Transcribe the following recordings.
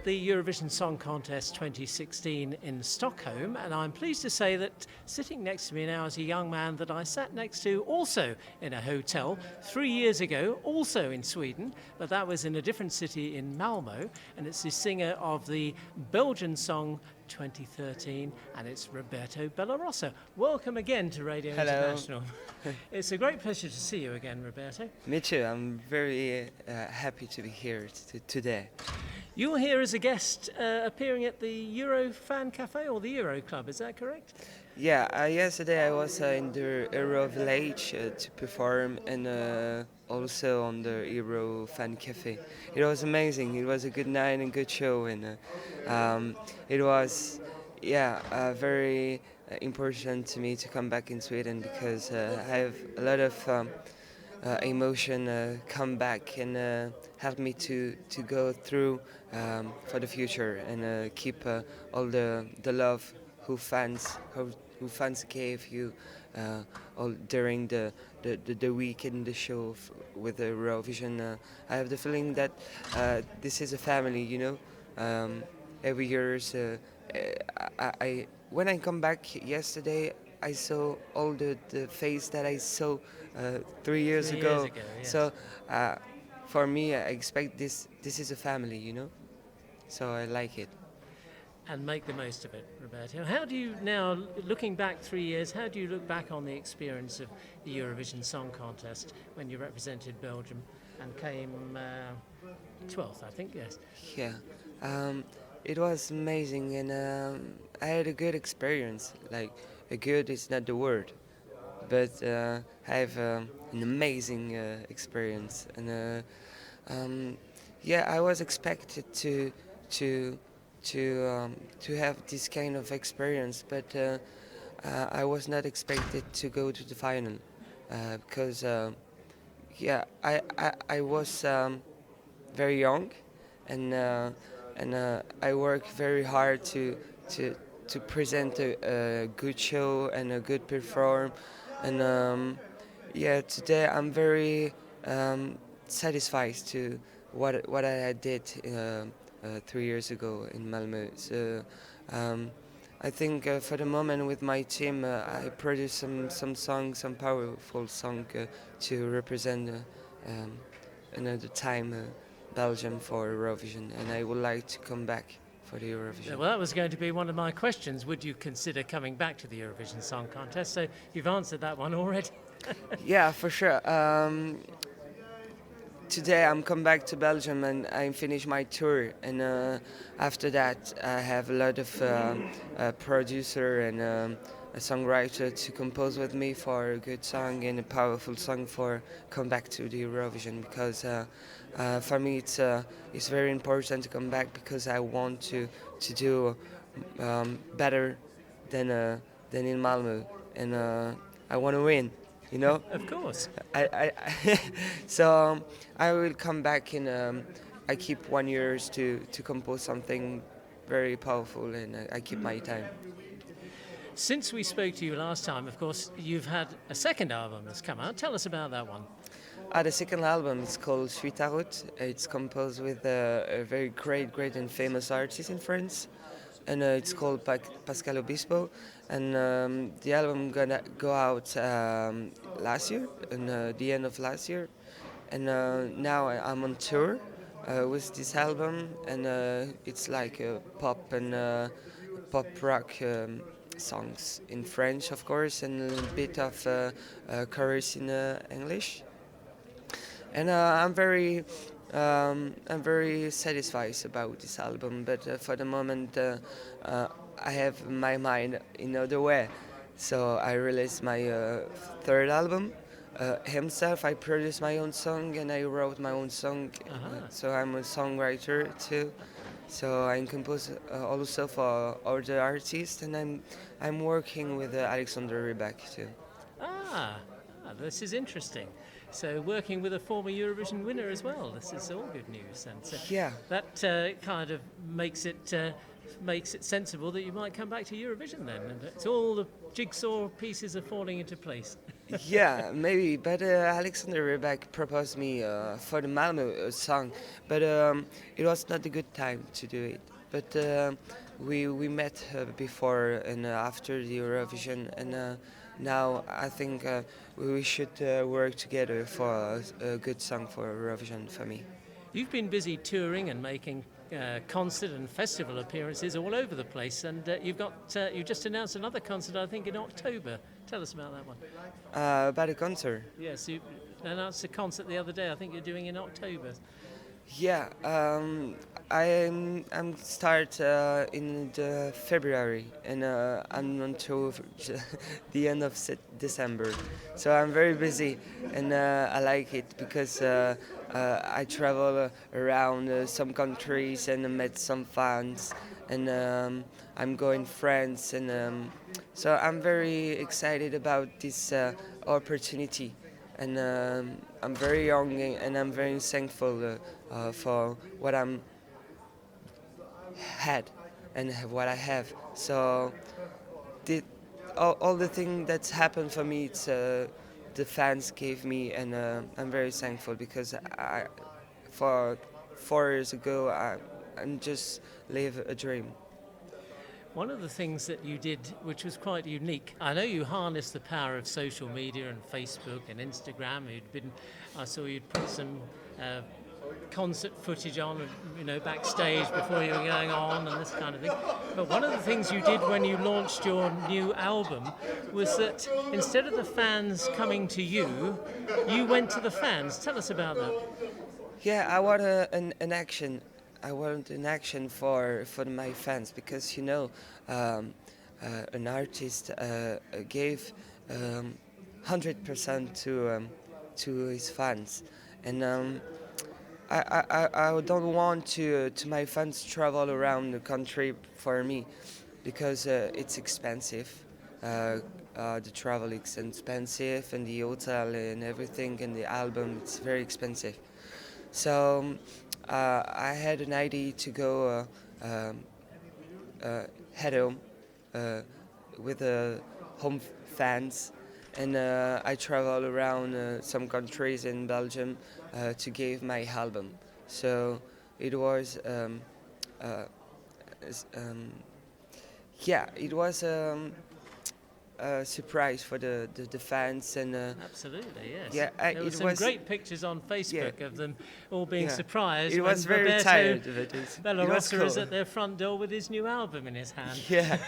the Eurovision Song Contest 2016 in Stockholm, and I'm pleased to say that sitting next to me now is a young man that I sat next to also in a hotel 3 years ago, also in Sweden, but that was in a different city in Malmoe, and it's the singer of the Belgian song 2013, and it's Roberto Bellarosa. Welcome again to Radio International. It's a great pleasure to see you again, Roberto. Me too. I'm very happy to be here today. You're here as a guest appearing at the Euro Fan Cafe or the EUROCLUB, is that correct? Yeah, yesterday I was in the Euro Village to perform and also on the Euro Fan Cafe. It was amazing. It was a good night and good show, and it was very important to me to come back in Sweden because I have a lot of emotion come back and help me to go through for the future and keep all the love who fans gave you all during the week in the show with the Eurovision. I have the feeling that this is a family, you know. Every year, when I come back yesterday, I saw all the face that I saw 3 years ago. Yes. So for me, I expect this is a family, you know. So I like it. And make the most of it, Roberto. How do you now, looking back 3 years, how do you look back on the experience of the Eurovision Song Contest when you represented Belgium and came 12th, I think, yes? Yeah, it was amazing, and I had a good experience. Like, good is not the word, but I have an amazing experience, and I was expected to have this kind of experience, but I was not expected to go to the final because I was very young, and I worked very hard to present a good show and a good perform, and today I'm very satisfied to what I did 3 years ago in Malmoe. So I think for the moment with my team I produced some powerful song to represent another time Belgium for Eurovision, and I would like to come back for the Eurovision. Well, that was going to be one of my questions. Would you consider coming back to the Eurovision Song Contest? So you've answered that one already. Yeah, for sure. Today I'm come back to Belgium and I finish my tour, and after that I have a lot of producer and a songwriter to compose with me for a good song and a powerful song for come back to the Eurovision, because for me it's very important to come back because I want to do better than in Malmö, and I want to win. You know, of course. So I will come back and I keep 1 year to compose something very powerful, and I keep my time. Since we spoke to you last time, of course, you've had a second album that's come out. Tell us about that one. The second album is called Suite à Route. It's composed with a very great and famous artist in France, and it's called Pascal Obispo, and the album gonna go out last year, and the end of last year, and now I'm on tour with this album, and it's like a pop and pop rock songs in French, of course, and a bit of chorus in English, and I'm very satisfied about this album, but for the moment I have my mind in other way. So I released my third album himself. I produced my own song and I wrote my own song. So I'm a songwriter too. So I compose also for other artists, and I'm working with Alexander Rybak too. This is interesting. So working with a former Eurovision winner as well. This is all good news, and yeah, that kind of makes it makes it sensible that you might come back to Eurovision then, and it's all the jigsaw pieces are falling into place. Yeah, maybe. But Alexander Rybak proposed me for the Malmoe song, but it was not a good time to do it. But we met before and after the Eurovision, and now I think we should work together for a good song for Eurovision for me. You've been busy touring and making concert and festival appearances all over the place, and you just announced another concert, I think, in October. Tell us about that one. About a concert. Yes, you announced a concert the other day. I think you're doing in October. Yeah, I'm start in the February, and I'm until the end of December. So I'm very busy, and I like it because I travel around some countries and met some fans, and I'm going France, and so I'm very excited about this opportunity. And I'm very young, and I'm very thankful for what I'm had and what I have. So all the things that's happened for me, it's the fans gave me, and I'm very thankful because for 4 years ago I just live a dream. One of the things that you did, which was quite unique, I know you harnessed the power of social media and Facebook and Instagram. I saw you'd put some concert footage on, backstage before you were going on and this kind of thing. But one of the things you did when you launched your new album was that instead of the fans coming to you, you went to the fans. Tell us about that. Yeah, I want an action. I want an action for my fans because an artist gave 100% to his fans, and I don't want to my fans travel around the country for me because it's expensive. The travel is expensive, and the hotel and everything, and the album, it's very expensive. So I had an idea to go head home with home fans, and I travel around some countries in Belgium to give my album. So it was, it was a surprise for the fans, and Absolutely, yes. yeah, there were some great pictures on Facebook of them all being surprised. It was when very Roberto tired of it. Bellarosa Cool. is at their front door with his new album in his hand. Yeah,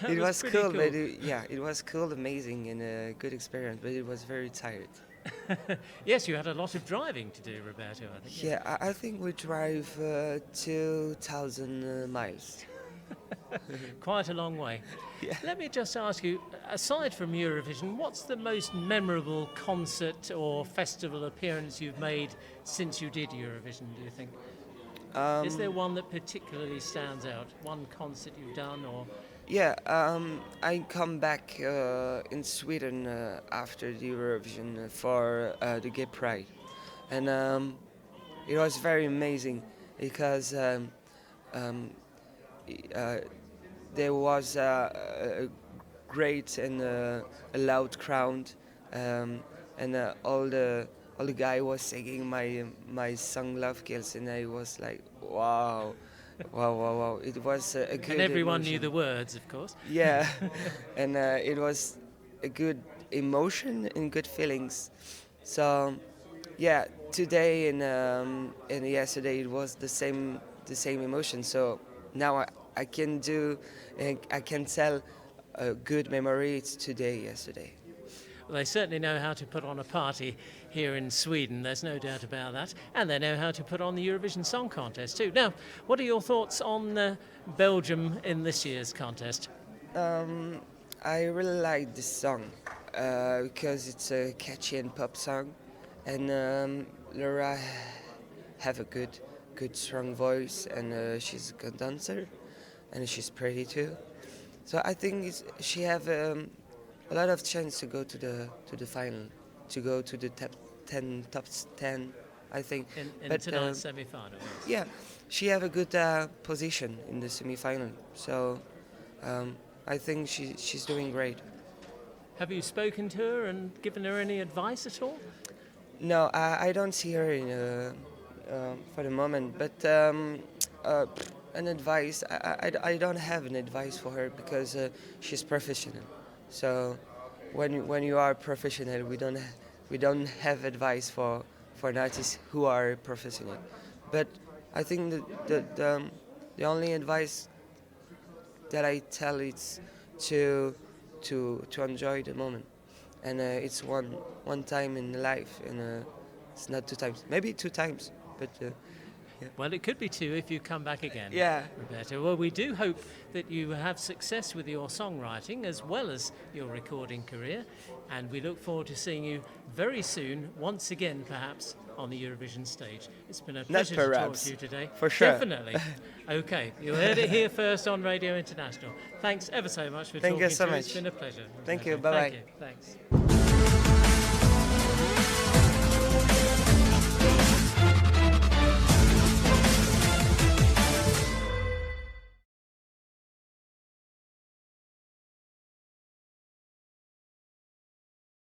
it was pretty cool. But it was cool, amazing, and a good experience. But it was very tired. Yes, you had a lot of driving to do, Roberto, I think. Yeah, I think we drive 2,000 miles. Quite a long way. Yeah. Let me just ask you, aside from Eurovision, what's the most memorable concert or festival appearance you've made since you did Eurovision, do you think? Is there one that particularly stands out? One concert you've done, or? Yeah, I come back in Sweden after the Eurovision for the Gay Pride, and it was very amazing because there was a great and a loud crowd, and all the guy was singing my song "Love Kills," and I was like, wow. Wow. It was a good And everyone emotion. knew the words, of course. Yeah, and it was a good emotion and good feelings. So, yeah, today and yesterday it was the same emotion. So now I can do, and I can tell a good memory. It's today, yesterday. Well, they certainly know how to put on a party here in Sweden, there's no doubt about that. And they know how to put on the Eurovision Song Contest too. Now, what are your thoughts on Belgium in this year's contest? I really like this song because it's a catchy and pop song, and Laura have a good strong voice, and she's a good dancer, and she's pretty too. So I think she have a lot of chance to go to the final, to go to the top 10, I think. In tonight's semi-final. Yeah, she have a good position in the semi-final. So I think she's doing great. Have you spoken to her and given her any advice at all? No, I don't see her for the moment. But an advice, I don't have an advice for her because she's professional. So when you are professional, we don't have advice for an artist who are professional. But I think the only advice that I tell is to enjoy the moment, and it's one time in life, and it's not 2 times, maybe 2 times, but Well, it could be two if you come back again. yeah. Roberto. Well, we do hope that you have success with your songwriting as well as your recording career, and we look forward to seeing you very soon, once again, perhaps on the Eurovision stage. It's been a pleasure to talk perhaps, to you today. for sure. Definitely. Okay, you heard it here first on Radio International. Thanks ever so much for Thank talking you so to us. much. It's been a pleasure. Thank you. Roberto. Bye-bye. Thank you. Thanks.